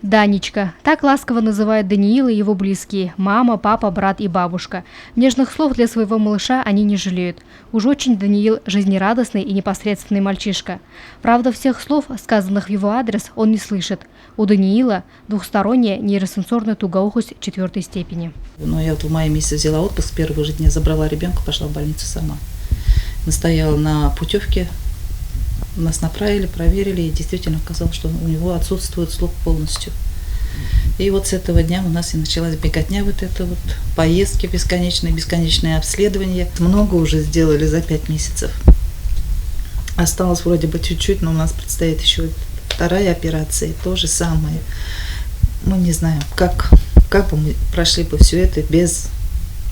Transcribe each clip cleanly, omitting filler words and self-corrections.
Данечка. Так ласково называют Даниила и его близкие – мама, папа, брат и бабушка. Нежных слов для своего малыша они не жалеют. Уж очень Даниил жизнерадостный и непосредственный мальчишка. Правда, всех слов, сказанных в его адрес, он не слышит. У Даниила двухсторонняя нейросенсорная тугоухость 4 степени. Но я в мае месяце взяла отпуск, с первого же дня забрала ребенка, пошла в больницу сама. Настояла на путевке, нас направили, проверили, и действительно оказалось, что у него отсутствует слух полностью. И вот с этого дня у нас и началась беготня, вот это вот поездки бесконечные обследования. Много уже сделали за 5 месяцев. Осталось вроде бы чуть-чуть, но у нас предстоит еще вторая операция, то же самое. Мы не знаем, как бы мы прошли бы все это без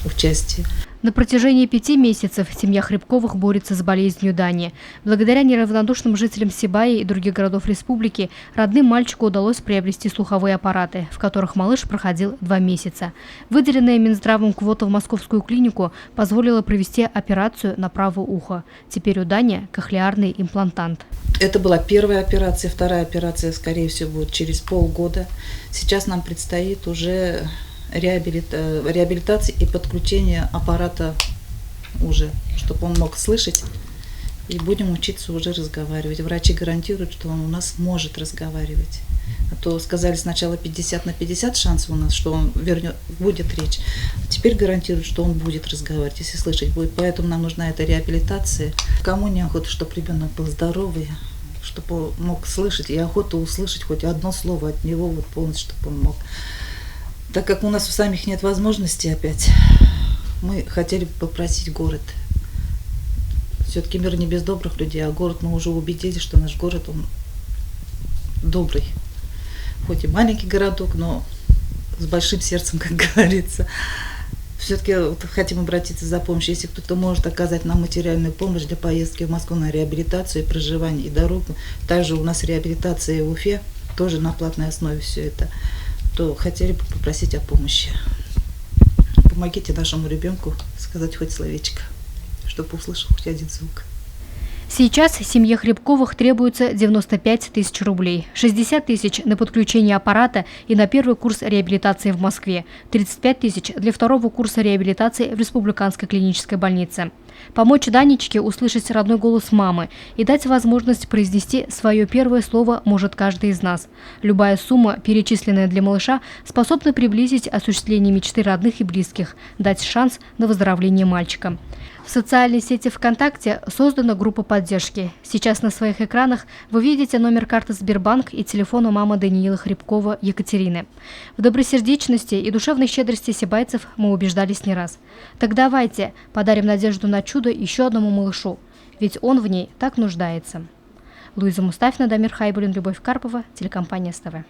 участия. На протяжении 5 месяцев семья Хребковых борется с болезнью Дани. Благодаря неравнодушным жителям Сибая и других городов республики родным мальчику удалось приобрести слуховые аппараты, в которых малыш проходил 2 месяца. Выделенная Минздравом квота в московскую клинику позволила провести операцию на правое ухо. Теперь у Дани кохлеарный имплантант. Это была первая операция, вторая операция, скорее всего, будет через полгода. Сейчас нам предстоит уже реабилитация и подключение аппарата уже, чтобы он мог слышать, и будем учиться уже разговаривать. Врачи гарантируют, что он у нас может разговаривать. А то сказали сначала 50 на 50 шансов у нас, что он будет речь. Теперь гарантируют, что он будет разговаривать, если слышать будет. Поэтому нам нужна эта реабилитация. Кому не охота, чтобы ребенок был здоровый, чтобы он мог слышать, и охота услышать хоть одно слово от него вот полностью, чтобы он мог. Так как у нас у самих нет возможности опять, мы хотели бы попросить город. Все-таки мир не без добрых людей, а город мы уже убедились, что наш город, он добрый. Хоть и маленький городок, но с большим сердцем, как говорится. Все-таки вот хотим обратиться за помощью. Если кто-то может оказать нам материальную помощь для поездки в Москву на реабилитацию, проживание и дорогу. Также у нас реабилитация в Уфе, тоже на платной основе все это. То хотели бы попросить о помощи. Помогите нашему ребенку сказать хоть словечко, чтобы услышал хоть один звук. Сейчас семье Хребковых требуется 95 тысяч рублей, 60 тысяч на подключение аппарата и на первый курс реабилитации в Москве, 35 тысяч для второго курса реабилитации в Республиканской клинической больнице. Помочь Данечке услышать родной голос мамы и дать возможность произнести свое первое слово может каждый из нас. Любая сумма, перечисленная для малыша, способна приблизить осуществление мечты родных и близких, дать шанс на выздоровление мальчика. В социальной сети ВКонтакте создана группа поддержки. Сейчас на своих экранах вы видите номер карты Сбербанк и телефона мамы Даниила Хребкова Екатерины. В добросердечности и душевной щедрости сибайцев мы убеждались не раз. Так давайте подарим надежду на чудо еще одному малышу, ведь он в ней так нуждается. Луиза Мустафина, Дамир Хайбулин, Любовь Карпова, телекомпания СТВ.